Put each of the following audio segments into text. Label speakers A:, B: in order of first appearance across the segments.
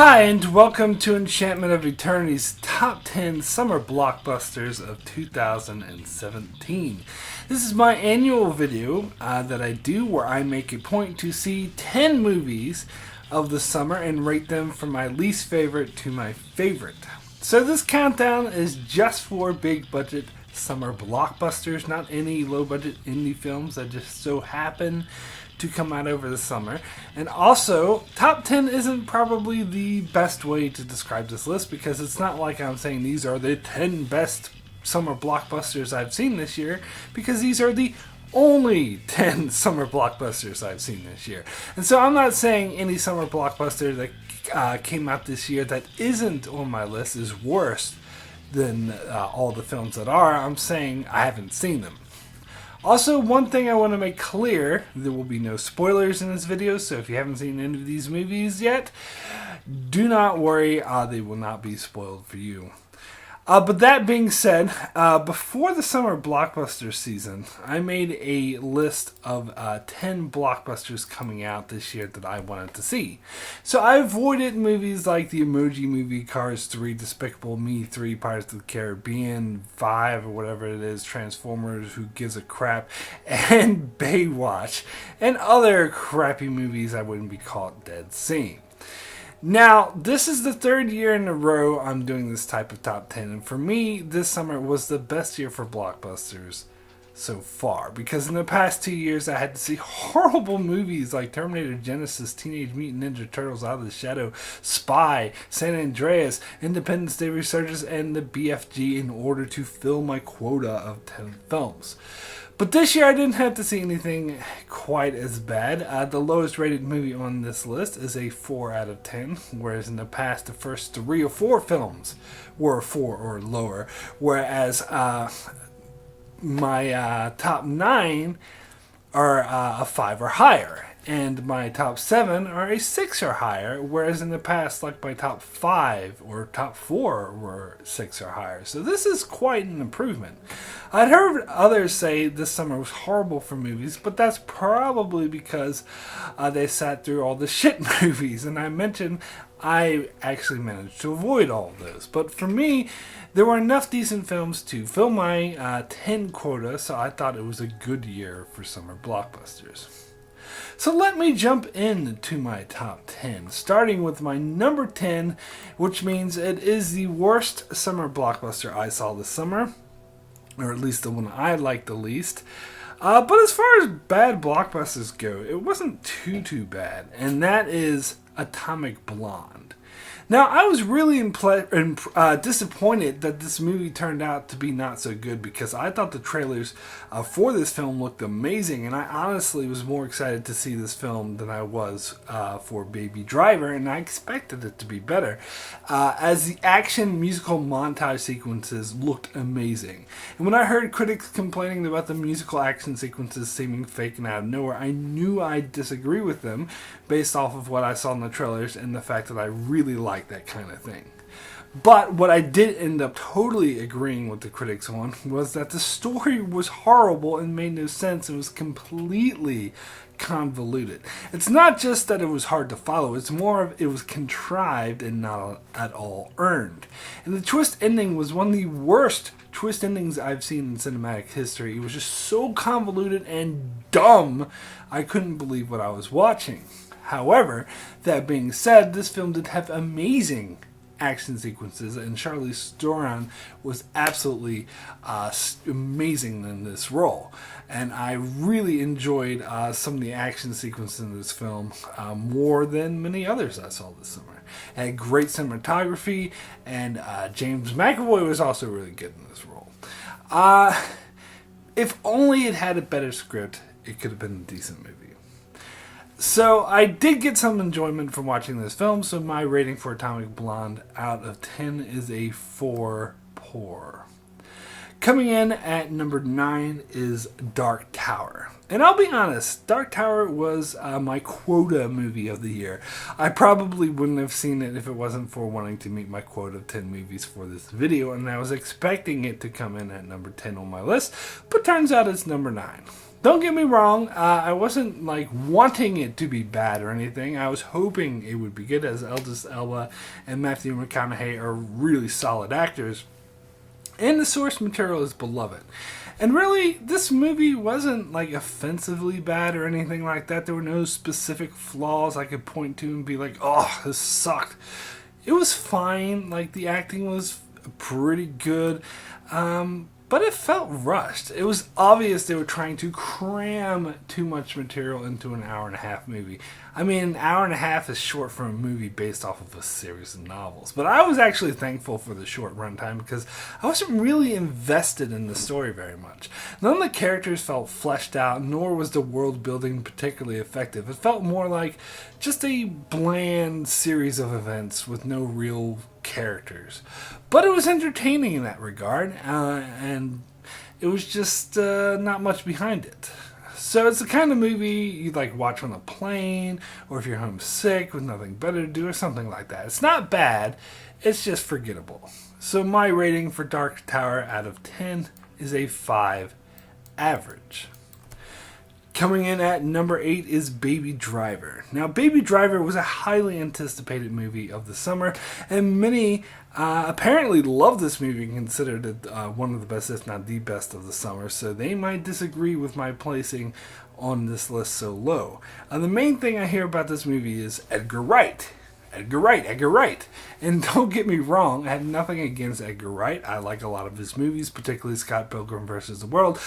A: Hi, and welcome to Enchantment of Eternity's Top 10 Summer Blockbusters of 2017. This is my annual video that I do where I make a point to see 10 movies of the summer and rate them from my least favorite to my favorite. So this countdown is just for big budget summer blockbusters, not any low budget indie films that just so happen to come out over the summer. And also, top 10 isn't probably the best way to describe this list because it's not like I'm saying these are the 10 best summer blockbusters I've seen this year, because these are the only 10 summer blockbusters I've seen this year. And so I'm not saying any summer blockbuster that came out this year that isn't on my list is worse than all the films that are. I'm saying I haven't seen them. Also, one thing I want to make clear, there will be no spoilers in this video, so if you haven't seen any of these movies yet, do not worry, they will not be spoiled for you. But that being said, before the summer blockbuster season, I made a list of 10 blockbusters coming out this year that I wanted to see. So I avoided movies like the Emoji Movie, Cars 3, Despicable Me 3, Pirates of the Caribbean 5, or whatever it is, Transformers, Who Gives a Crap, and Baywatch, and other crappy movies I wouldn't be caught dead seeing. Now, this is the third year in a row I'm doing this type of top 10, and for me, this summer was the best year for blockbusters so far, because in the past 2 years I had to see horrible movies like Terminator Genisys, Teenage Mutant Ninja Turtles Out of the Shadow, Spy, San Andreas, Independence Day Resurgence, and the BFG in order to fill my quota of 10 films. But this year I didn't have to see anything quite as bad. The lowest rated movie on this list is a 4 out of 10, whereas in the past the first 3 or 4 films were 4 or lower, whereas my top 9 are a 5 or higher, and my top 7 are a 6 or higher, whereas in the past, like, my top 5 or top 4 were 6 or higher. So this is quite an improvement. I'd heard others say this summer was horrible for movies, but that's probably because they sat through all the shit movies, and I mentioned I actually managed to avoid all of those. But for me, there were enough decent films to fill my 10 quota, so I thought it was a good year for summer blockbusters. So let me jump into my top 10, starting with my number 10, which means it is the worst summer blockbuster I saw this summer, or at least the one I liked the least. But as far as bad blockbusters go, it wasn't too bad, and that is Atomic Blonde. Now, I was really disappointed that this movie turned out to be not so good, because I thought the trailers for this film looked amazing, and I honestly was more excited to see this film than I was for Baby Driver, and I expected it to be better, as the action musical montage sequences looked amazing. And when I heard critics complaining about the musical action sequences seeming fake and out of nowhere, I knew I'd disagree with them based off of what I saw in the trailers and the fact that I really liked that kind of thing. But what I did end up totally agreeing with the critics on was that the story was horrible and made no sense and was completely convoluted. It's not just that it was hard to follow, it's more of it was contrived and not at all earned. And the twist ending was one of the worst twist endings I've seen in cinematic history. It was just so convoluted and dumb, I couldn't believe what I was watching. However, that being said, this film did have amazing action sequences, and Charlize Theron was absolutely amazing in this role. And I really enjoyed some of the action sequences in this film more than many others I saw this summer. It had great cinematography, and James McAvoy was also really good in this role. If only it had a better script, it could have been a decent movie. So I did get some enjoyment from watching this film, so my rating for Atomic Blonde out of 10 is a 4 poor. Coming in at number 9 is Dark Tower. And I'll be honest, Dark Tower was my quota movie of the year. I probably wouldn't have seen it if it wasn't for wanting to meet my quota of 10 movies for this video, and I was expecting it to come in at number 10 on my list, but turns out it's number 9. Don't get me wrong, I wasn't wanting it to be bad or anything. I was hoping it would be good, as Idris Elba and Matthew McConaughey are really solid actors. And the source material is beloved. And really, this movie wasn't offensively bad or anything like that. There were no specific flaws I could point to and be like, oh, this sucked. It was fine. The acting was pretty good. But it felt rushed. It was obvious they were trying to cram too much material into an hour-and-a-half movie. I mean, an hour-and-a-half is short for a movie based off of a series of novels. But I was actually thankful for the short runtime because I wasn't really invested in the story very much. None of the characters felt fleshed out, nor was the world building particularly effective. It felt more like just a bland series of events with no real characters. But it was entertaining in that regard, and it was just not much behind it. So it's the kind of movie you'd watch on a plane, or if you're homesick with nothing better to do, or something like that. It's not bad, it's just forgettable. So my rating for Dark Tower out of 10 is a 5 average. Coming in at number 8 is Baby Driver. Now, Baby Driver was a highly anticipated movie of the summer, and many apparently love this movie and considered it one of the best, if not the best, of the summer, so they might disagree with my placing on this list so low. The main thing I hear about this movie is Edgar Wright. Edgar Wright. And don't get me wrong, I have nothing against Edgar Wright. I like a lot of his movies, particularly Scott Pilgrim vs. the World.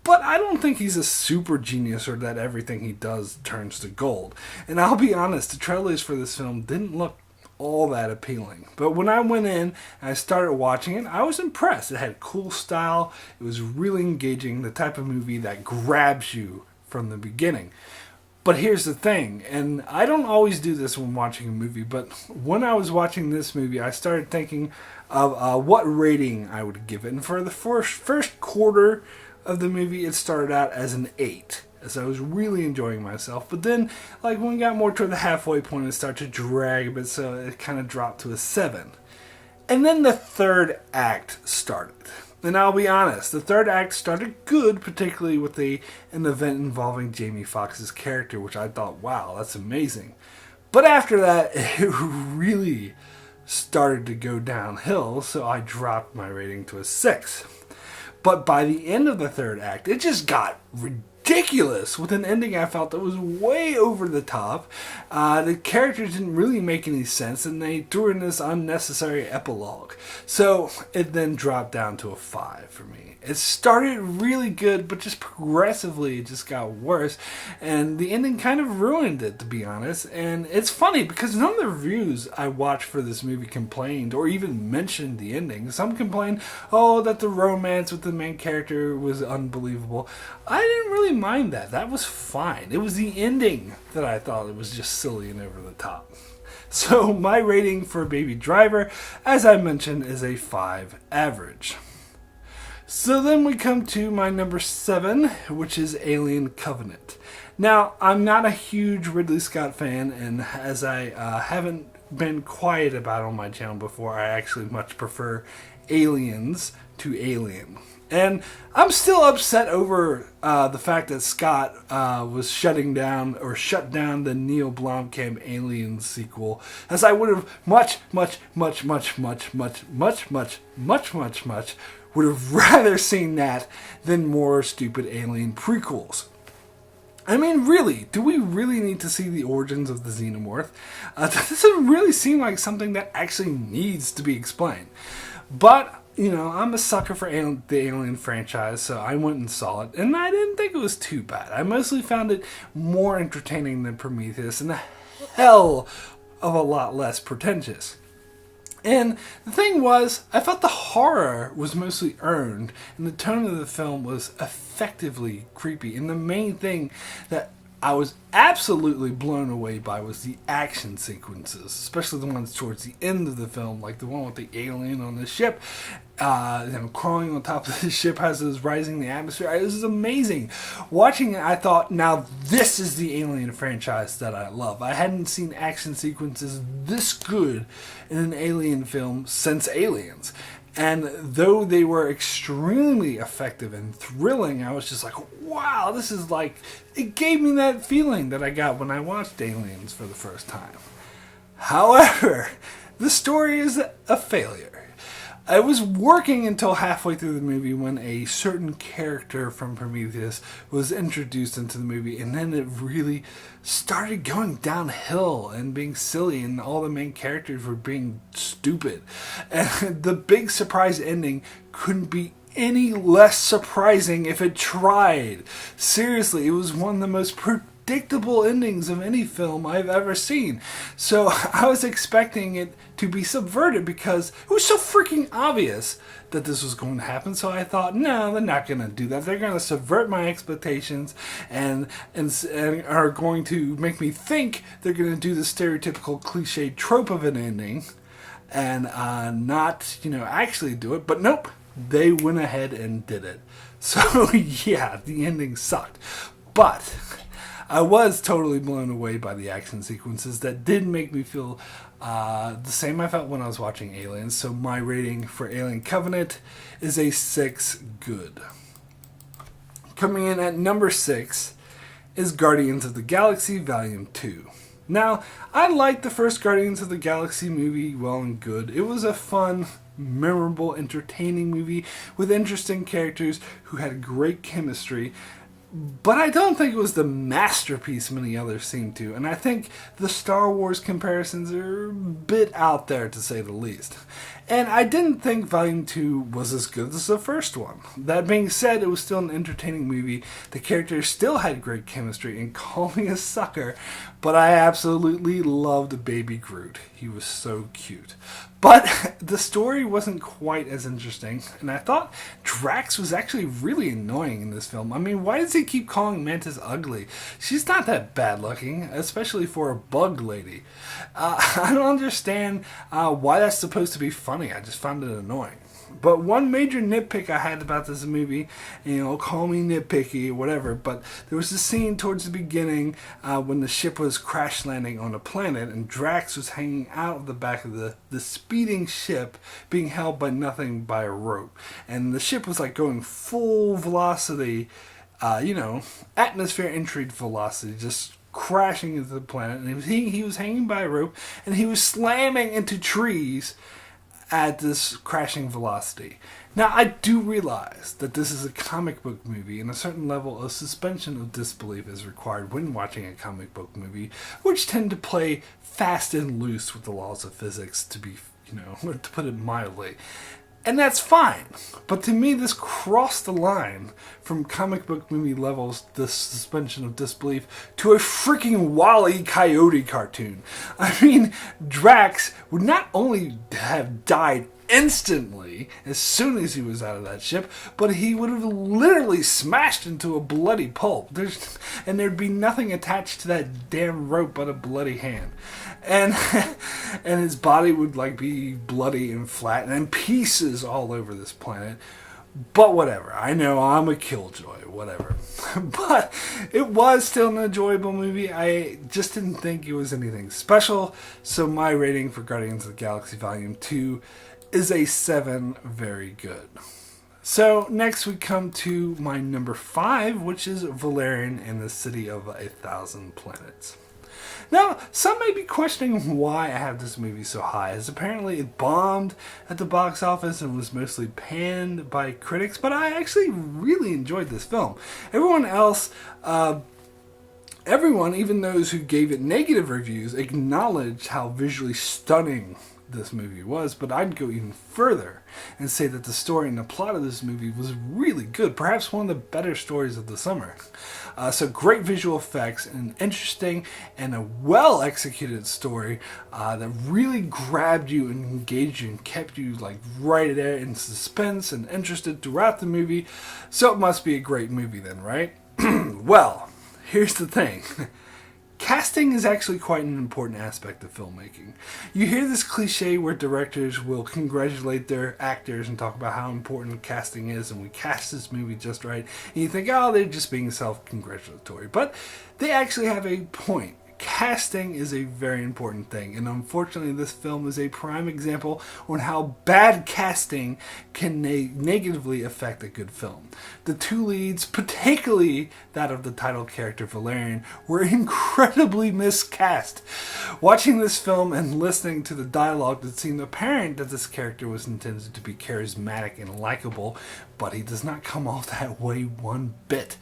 A: But I don't think he's a super genius or that everything he does turns to gold. And I'll be honest, the trailers for this film didn't look all that appealing. But when I went in and I started watching it, I was impressed. It had cool style. It was really engaging, the type of movie that grabs you from the beginning. But here's the thing, and I don't always do this when watching a movie, but when I was watching this movie, I started thinking of what rating I would give it. And for the first quarter of the movie, it started out as an 8, as I was really enjoying myself. But then, when we got more toward the halfway point, it started to drag a bit, so it kind of dropped to a 7. And then the third act started. And I'll be honest, the third act started good, particularly with an event involving Jamie Foxx's character, which I thought, wow, that's amazing. But after that, it really started to go downhill, so I dropped my rating to a 6. But by the end of the third act, it just got ridiculous with an ending I felt that was way over the top. The characters didn't really make any sense, and they threw in this unnecessary epilogue. So it then dropped down to a 5 for me. It started really good, but just progressively it just got worse, and the ending kind of ruined it, to be honest. And it's funny because none of the reviews I watched for this movie complained or even mentioned the ending. Some complained, that the romance with the main character was unbelievable. I didn't really mind that. That was fine. It was the ending that I thought it was just silly and over the top. So my rating for Baby Driver, as I mentioned, is a 5 average. So then we come to my number 7, which is Alien Covenant. Now, I'm not a huge Ridley Scott fan, and as I haven't been quiet about on my channel before, I actually much prefer Aliens to Alien. And I'm still upset over the fact that Scott was shut down the Neil Blomkamp Aliens sequel, as I would have much would have rather seen that than more stupid Alien prequels. I mean, really, do we really need to see the origins of the Xenomorph? That doesn't really seem like something that actually needs to be explained. But I'm a sucker for the Alien franchise, so I went and saw it, and I didn't think it was too bad. I mostly found it more entertaining than Prometheus, and a hell of a lot less pretentious. And the thing was, I felt the horror was mostly earned, and the tone of the film was effectively creepy. And the main thing that I was absolutely blown away by was the action sequences, especially the ones towards the end of the film, like the one with the alien on the ship, crawling on top of the ship as it was rising in the atmosphere. It was amazing. Watching it, I thought, now this is the Alien franchise that I love. I hadn't seen action sequences this good in an Alien film since Aliens. And though they were extremely effective and thrilling, I was just like, wow, this is like, it gave me that feeling that I got when I watched Aliens for the first time. However, the story is a failure. I was working until halfway through the movie when a certain character from Prometheus was introduced into the movie, and then it really started going downhill and being silly, and all the main characters were being stupid. And the big surprise ending couldn't be any less surprising if it tried. Seriously, it was one of the most predictable endings of any film I've ever seen. So I was expecting it to be subverted because it was so freaking obvious that this was going to happen. So I thought, no, they're not going to do that. They're going to subvert my expectations and are going to make me think they're going to do the stereotypical cliche trope of an ending and not, actually do it. But nope, they went ahead and did it. So yeah, the ending sucked. But I was totally blown away by the action sequences that did make me feel the same I felt when I was watching Aliens. So my rating for Alien Covenant is a 6 good. Coming in at number 6 is Guardians of the Galaxy Volume 2. Now, I liked the first Guardians of the Galaxy movie well and good. It was a fun, memorable, entertaining movie with interesting characters who had great chemistry. But I don't think it was the masterpiece many others seem to, and I think the Star Wars comparisons are a bit out there, to say the least. And I didn't think Volume 2 was as good as the first one. That being said, it was still an entertaining movie. The characters still had great chemistry, and call me a sucker, but I absolutely loved Baby Groot. He was so cute. But the story wasn't quite as interesting, and I thought Drax was actually really annoying in this film. I mean, why does he keep calling Mantis ugly? She's not that bad looking, especially for a bug lady. I don't understand why that's supposed to be funny. I just found it annoying. But one major nitpick I had about this movie, call me nitpicky or whatever, but there was a scene towards the beginning when the ship was crash landing on a planet and Drax was hanging out of the back of the speeding ship, being held by nothing by a rope. And the ship was like going full velocity, atmosphere entry velocity, just crashing into the planet. And he was hanging by a rope and he was slamming into trees at this crashing velocity. Now, I do realize that this is a comic book movie, and a certain level of suspension of disbelief is required when watching a comic book movie, which tend to play fast and loose with the laws of physics, to put it mildly. And that's fine. But to me, this crossed the line from comic book movie levels, this suspension of disbelief, to a freaking Wall E. Coyote cartoon. I mean, Drax would not only have died instantly as soon as he was out of that ship, but he would have literally smashed into a bloody pulp. And there'd be nothing attached to that damn rope but a bloody hand. And his body would be bloody and flat and in pieces all over this planet. But whatever. I know I'm a killjoy, whatever. But it was still an enjoyable movie. I just didn't think it was anything special. So my rating for Guardians of the Galaxy Volume 2 is a 7, very good. So next we come to my number 5, which is Valerian and the City of 1,000 Planets. Now, some may be questioning why I have this movie so high, as apparently it bombed at the box office and was mostly panned by critics, but I actually really enjoyed this film. Everyone, even those who gave it negative reviews, acknowledged how visually stunning this movie was, but I'd go even further and say that the story and the plot of this movie was really good, perhaps one of the better stories of the summer. So great visual effects, and interesting and a well-executed story that really grabbed you and engaged you and kept you right there in suspense and interested throughout the movie. So it must be a great movie then, right? Well, here's the thing. Casting is actually quite an important aspect of filmmaking. You hear this cliche where directors will congratulate their actors and talk about how important casting is, and we cast this movie just right. And you think, oh, they're just being self-congratulatory. But they actually have a point. Casting is a very important thing, and unfortunately this film is a prime example on how bad casting can negatively affect a good film. The two leads, particularly that of the title character Valerian, were incredibly miscast. Watching this film and listening to the dialogue, it seemed apparent that this character was intended to be charismatic and likable, but he does not come off that way one bit.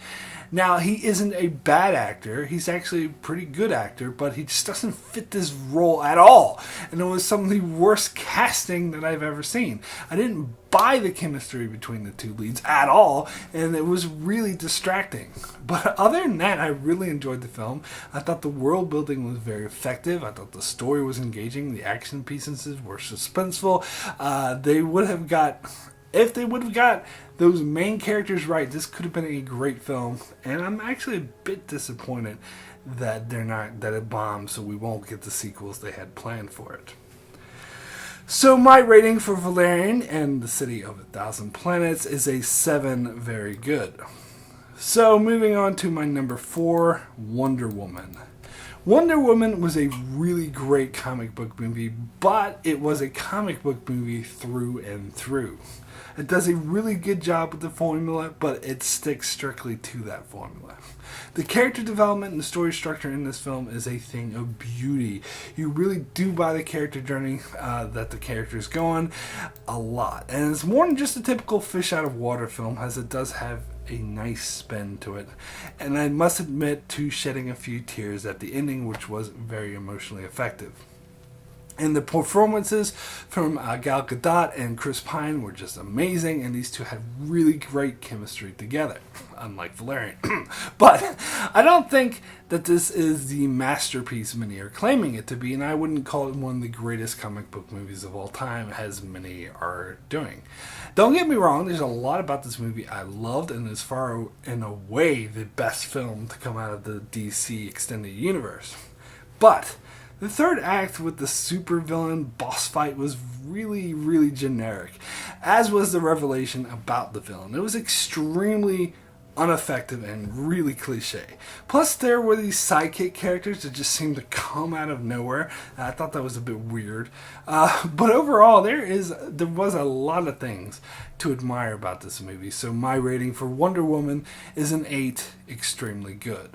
A: Now, he isn't a bad actor. He's actually a pretty good actor, but he just doesn't fit this role at all. And it was some of the worst casting that I've ever seen. I didn't buy the chemistry between the two leads at all, and it was really distracting. But other than that, I really enjoyed the film. I thought the world building was very effective. I thought the story was engaging. The action pieces were suspenseful. If they would have got those main characters right, this could have been a great film. And I'm actually a bit disappointed that it bombed, so we won't get the sequels they had planned for it. So my rating for Valerian and the City of 1,000 Planets is a 7, very good. So moving on to my number 4, Wonder Woman. Wonder Woman was a really great comic book movie, but it was a comic book movie through and through. It does a really good job with the formula, but it sticks strictly to that formula. The character development and the story structure in this film is a thing of beauty. You really do buy the character journey that the characters go on a lot. And it's more than just a typical fish out of water film, as it does have a nice spin to it. And I must admit to shedding a few tears at the ending, which was very emotionally effective. And the performances from Gal Gadot and Chris Pine were just amazing, and these two had really great chemistry together, unlike Valerian. But I don't think that this is the masterpiece many are claiming it to be, and I wouldn't call it one of the greatest comic book movies of all time, as many are doing. Don't get me wrong, there's a lot about this movie I loved, and is far and away the best film to come out of the DC Extended Universe. But the third act with the supervillain boss fight was really, really generic, as was the revelation about the villain. It was extremely ineffective and really cliche. Plus, there were these sidekick characters that just seemed to come out of nowhere. I thought that was a bit weird. But overall, there was a lot of things to admire about this movie. So my rating for Wonder Woman is an 8, extremely good.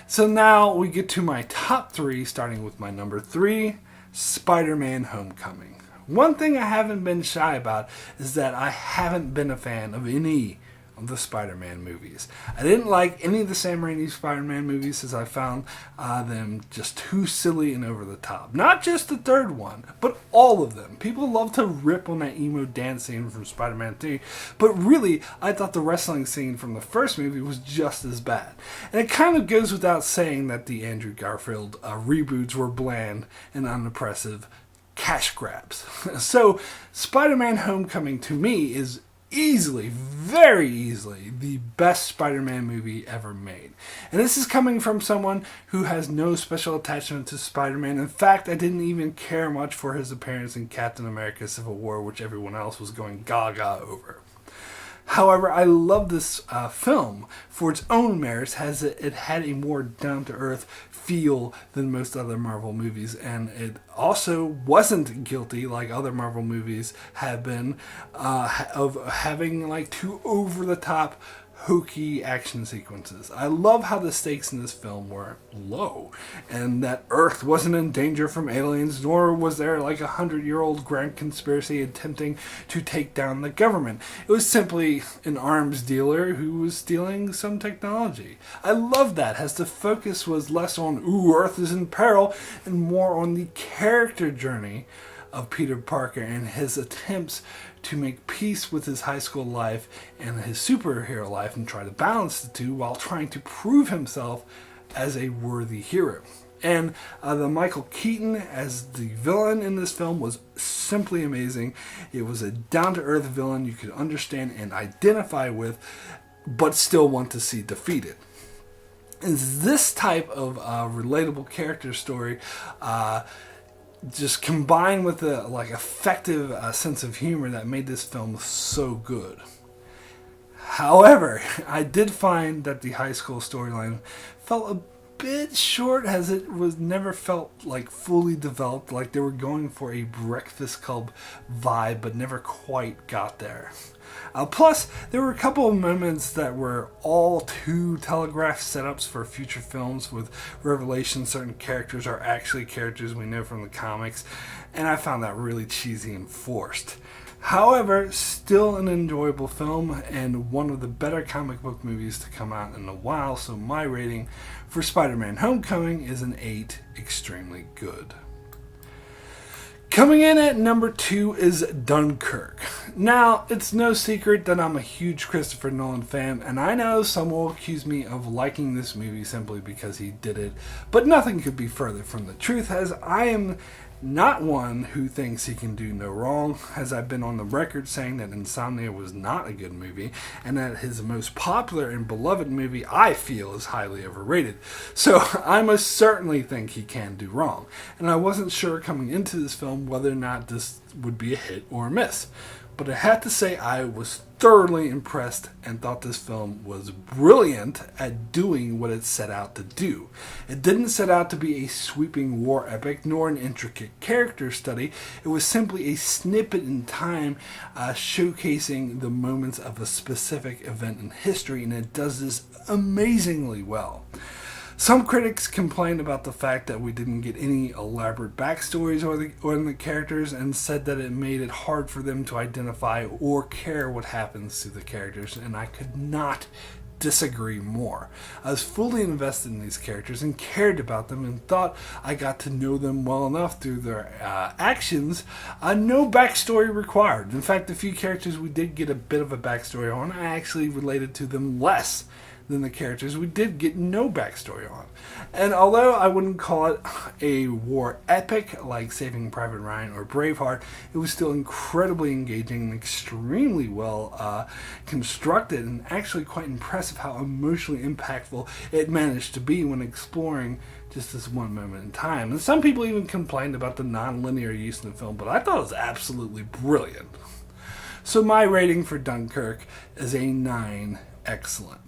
A: So now we get to my top 3, starting with my number 3, SpiderMan Homecoming. One thing I haven't been shy about is that I haven't been a fan of any of the Spider-Man movies. I didn't like any of the Sam Raimi Spider-Man movies, as I found them just too silly and over the top. Not just the third one, but all of them. People love to rip on that emo dance scene from Spider-Man 3, but really, I thought the wrestling scene from the first movie was just as bad. And it kind of goes without saying that the Andrew Garfield reboots were bland and unimpressive cash grabs. So, Spider-Man Homecoming to me is easily, very easily, the best Spider-Man movie ever made. And this is coming from someone who has no special attachment to Spider-Man. In fact, I didn't even care much for his appearance in Captain America Civil War, which everyone else was going gaga over. However, I love this film for its own merits, as it had a more down-to-earth feel than most other Marvel movies, and it also wasn't guilty, like other Marvel movies have been, of having like too over-the-top hokey action sequences. I love how the stakes in this film were low, and that Earth wasn't in danger from aliens, nor was there like 100-year-old grand conspiracy attempting to take down the government. It was simply an arms dealer who was stealing some technology. I love that, as the focus was less on, ooh, Earth is in peril, and more on the character journey of Peter Parker and his attempts to make peace with his high school life and his superhero life, and try to balance the two while trying to prove himself as a worthy hero. And the Michael Keaton as the villain in this film was simply amazing. It was a down-to-earth villain you could understand and identify with, but still want to see defeated. is this type of relatable character story, just combined with a effective sense of humor that made this film so good. However, I did find that the high school storyline felt a bit short, as it was never felt like fully developed, like they were going for a Breakfast Club vibe but never quite got there. Plus, there were a couple of moments that were all too telegraphed setups for future films, with revelations certain characters are actually characters we know from the comics, and I found that really cheesy and forced. However, still an enjoyable film and one of the better comic book movies to come out in a while, so my rating for SpiderMan Homecoming is an 8, extremely good. Coming in at number 2 is Dunkirk. Now, it's no secret that I'm a huge Christopher Nolan fan, and I know some will accuse me of liking this movie simply because he did it, but nothing could be further from the truth, as I am not one who thinks he can do no wrong, as I've been on the record saying that Insomnia was not a good movie, and that his most popular and beloved movie, I feel, is highly overrated. So I most certainly think he can do wrong, and I wasn't sure coming into this film whether or not this would be a hit or a miss. But I have to say I was thoroughly impressed and thought this film was brilliant at doing what it set out to do. It didn't set out to be a sweeping war epic nor an intricate character study. It was simply a snippet in time showcasing the moments of a specific event in history, and it does this amazingly well. Some critics complained about the fact that we didn't get any elaborate backstories or the characters, and said that it made it hard for them to identify or care what happens to the characters, and I could not disagree more. I was fully invested in these characters and cared about them and thought I got to know them well enough through their actions. No backstory required. In fact, the few characters we did get a bit of a backstory on, I actually related to them less than the characters we did get no backstory on. And although I wouldn't call it a war epic like Saving Private Ryan or Braveheart, it was still incredibly engaging and extremely well constructed, and actually quite impressive how emotionally impactful it managed to be when exploring just this one moment in time. And some people even complained about the non-linear use in the film, but I thought it was absolutely brilliant. So my rating for Dunkirk is a 9, excellent.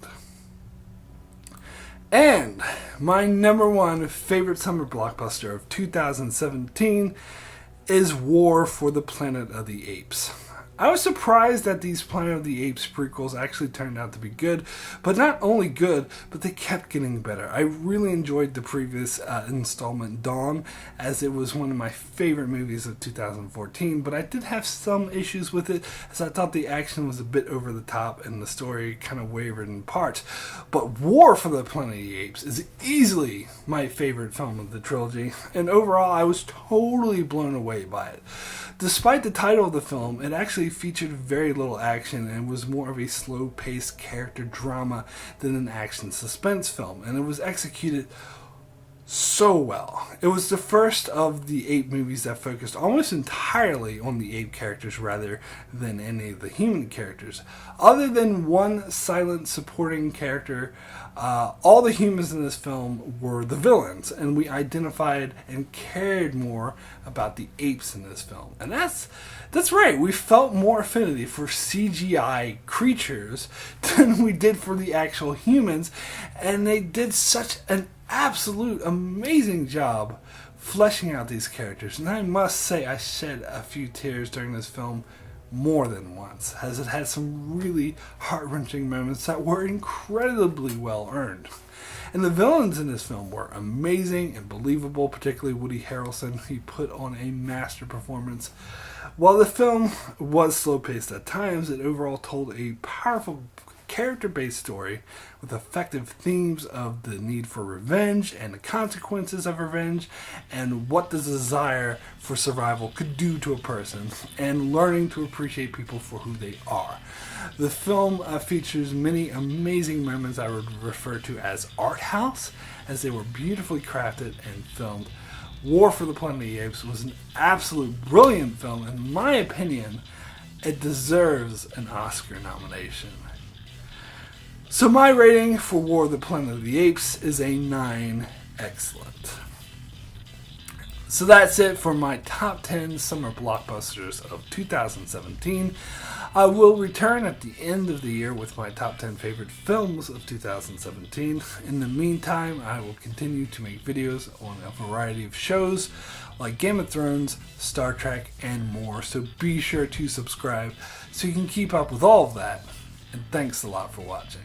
A: And my number 1 favorite summer blockbuster of 2017 is War for the Planet of the Apes. I was surprised that these Planet of the Apes prequels actually turned out to be good, but not only good, but they kept getting better. I really enjoyed the previous installment, Dawn, as it was one of my favorite movies of 2014, but I did have some issues with it, as I thought the action was a bit over the top and the story kind of wavered in parts. But War for the Planet of the Apes is easily my favorite film of the trilogy, and overall I was totally blown away by it. Despite the title of the film, it actually featured very little action and was more of a slow-paced character drama than an action suspense film, and it was executed so well. It was the first of the Ape movies that focused almost entirely on the ape characters rather than any of the human characters. Other than one silent supporting character, all the humans in this film were the villains, and we identified and cared more about the apes in this film. And that's right, we felt more affinity for CGI creatures than we did for the actual humans, and they did such an absolute amazing job fleshing out these characters. And I must say I shed a few tears during this film more than once, as it had some really heart-wrenching moments that were incredibly well earned. And the villains in this film were amazing and believable, particularly Woody Harrelson. He put on a master performance. While the film was slow-paced at times, it overall told a powerful character-based story with effective themes of the need for revenge and the consequences of revenge, and what the desire for survival could do to a person, and learning to appreciate people for who they are. The film features many amazing moments I would refer to as art house, as they were beautifully crafted and filmed. War for the Planet of the Apes was an absolute brilliant film. In my opinion, it deserves an Oscar nomination. So my rating for War of the Planet of the Apes is a 9 excellent. So that's it for my top 10 summer blockbusters of 2017. I will return at the end of the year with my top 10 favorite films of 2017. In the meantime, I will continue to make videos on a variety of shows like Game of Thrones, Star Trek, and more. So be sure to subscribe so you can keep up with all of that. And thanks a lot for watching.